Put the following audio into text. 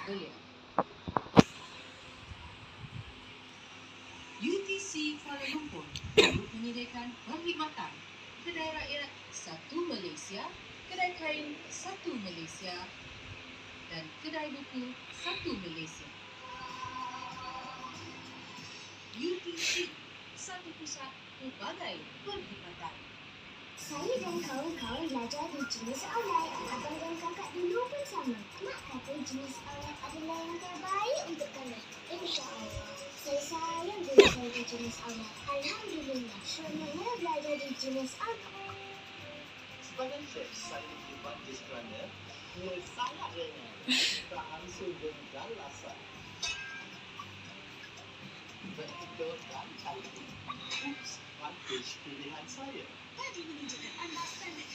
beliau. UTC Kuala Lumpur menyediakan perkhidmatan kedai rakyat Satu Malaysia, kedai kain Satu Malaysia dan kedai buku Satu Malaysia. UTC, satu pusat pelbagai perkhidmatan. Saya dan kawan-kawan belajar di jenis outlet. Abang dan kakak dulu pun sama. Mak kata jenis outlet adalah yang terbaik untuk kami. InsyaAllah. Saya sayang belajar di jenis outlet. Alhamdulillah, seronoknya belajar di jenis outlet. Sebagai chef, saya berbangkit kerana kuih sangat ringan. Tak langsung dengan rasa. Vertikal dan cantik. Oops, vantage pilihan saya. Bagi menunjukkan anda standard